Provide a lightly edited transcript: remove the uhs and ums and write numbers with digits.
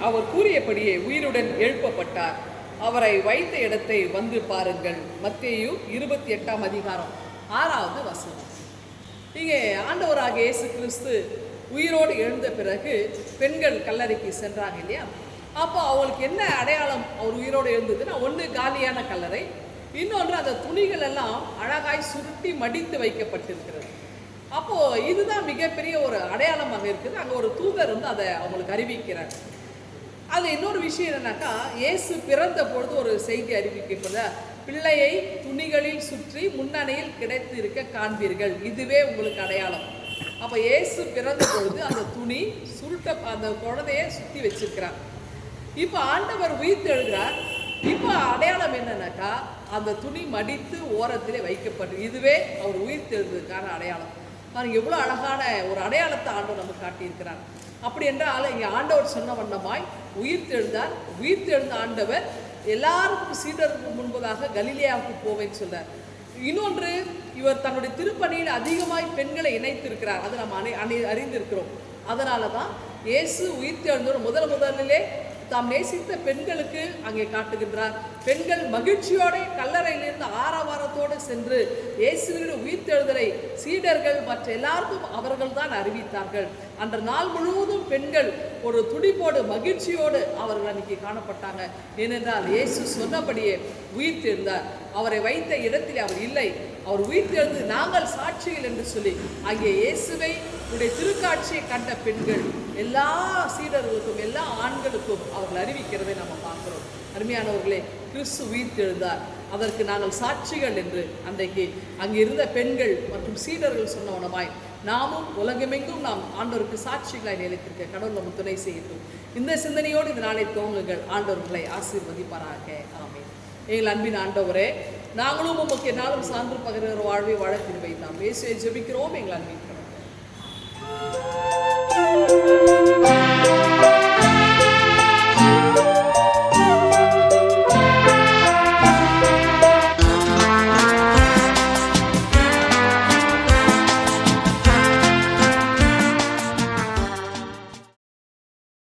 அவர் கூறியபடியே உயிருடன் எழுப்பப்பட்டார். அவரை வைத்த இடத்தை வந்து பாருங்கள். மத்தேயு 28 6வது வசனம். இங்கே ஆண்டவராக இயேசு கிறிஸ்து உயிரோடு எழுந்த பிறகு பெண்கள் கல்லறைக்கு சென்றாங்க இல்லையா? அப்போ அவங்களுக்கு என்ன அடையாளம் அவர் உயிரோடு எழுந்ததுன்னா, ஒன்று காலியான கல்லறை, இன்னொன்று அந்த துணிகள் எல்லாம் அழகாய் சுருட்டி மடித்து வைக்கப்பட்டிருக்கிறது. அப்போது இதுதான் மிகப்பெரிய ஒரு அடையாளம் அங்கே இருக்குது. அங்கே ஒரு தூதர் வந்து அதை அவங்களுக்கு அறிவிக்கிறார். அது இன்னொரு விஷயம் என்னன்னாக்கா, இயேசு பிறந்த பொழுது ஒரு செய்தி அறிவிக்கப்படுத, பிள்ளையை துணிகளில் சுற்றி முன்னணையில் கிடைத்து இருக்க காண்பீர்கள், இதுவே உங்களுக்கு அடையாளம். அப்போ இயேசு பிறந்த பொழுது அந்த துணி அந்த குழந்தைய சுற்றி வச்சிருக்கிறார். இப்போ ஆண்டவர் உயிர்த்து எழுகிறார். இப்போ அடையாளம் என்னன்னாக்கா, அந்த துணி மடித்து ஓரத்திலே வைக்கப்பட்டு, இதுவே அவர் உயிர்த்து எழுதுறதுக்கான அடையாளம். பாருங்க எவ்வளோ அழகான ஒரு அடையாளத்தை ஆண்டவர் நமக்கு காட்டியிருக்கிறார். அப்படி என்றால் இங்கே ஆண்டவர் சொன்ன வண்ணமாய் உயிர்த்தெழுந்தார். உயிர்த்தெழுந்த ஆண்டவர் எல்லாருக்கும் சீடருக்கு முன்பதாக கலிலேயாவுக்கு போவேன்னு சொல்றார். இன்னொன்று, இவர் தன்னுடைய திருப்பணியில் அதிகமாய் பெண்களை இணைத்திருக்கிறார். அதை நம்ம அறிந்திருக்கிறோம். அதனால தான் இயேசு உயிர்த்தெழுந்தோர் முதலிலே தாம் நேசித்த பெண்களுக்கு அங்கே காட்டுகின்றார். பெண்கள் மகிழ்ச்சியோடு கல்லறையிலிருந்து ஆரவாரத்தோடு சென்று இயேசுவினுடைய உயிர்த்தெழுதலை சீடர்கள் மற்ற எல்லாருக்கும் அவர்கள் தான் அறிவித்தார்கள். அன்ற நாள் முழுவதும் பெண்கள் ஒரு துடிப்போடு மகிழ்ச்சியோடு அவர்கள் அன்றைக்கி காணப்பட்டாங்க. ஏனென்றால் இயேசு சொன்னபடியே உயிர்த்தெழுந்தார். அவரை வைத்த இடத்தில் அவர் இல்லை, அவர் உயிர்த்தெழுந்து நாங்கள் சாட்சிகள் என்று சொல்லி அங்கே இயேசுவை உடைய திருக்காட்சியை கண்ட பெண்கள் எல்லா சீடர்களுக்கும் எல்லா ஆண்களுக்கும் அவர்கள் அறிவிக்கிறதை நம்ம பார்க்கிறோம். அருமையானவர்களே, கிறிஸ்து உயிர்த்தெழுந்தார், அதற்கு நாங்கள் சாட்சிகள் என்று அன்றைக்கு அங்கே இருந்த பெண்கள் மற்றும் சீடர்கள் சொன்னவனமாய் நாமும் உலகமெங்கும் நாம் ஆண்டவருக்கு சாட்சிகளாய் நிலைத்திருக்க கடவுள் நம்ம துணை செய்யட்டும். இந்த சிந்தனையோடு இந்த நாளை துவங்குங்கள். ஆண்டவர்களை ஆசீர்வதிப்பாராக. ஆமென். எங்கள் அன்பின் ஆண்டவரே, நாங்களும் உமக்கு என்னாலும் சான்று பகிர்கிற வாழ்வை வாழ கிருபை தாம். இயேசுவை ஜெபிக்கிறோம் எங்கள் அன்பின் கடவுளே.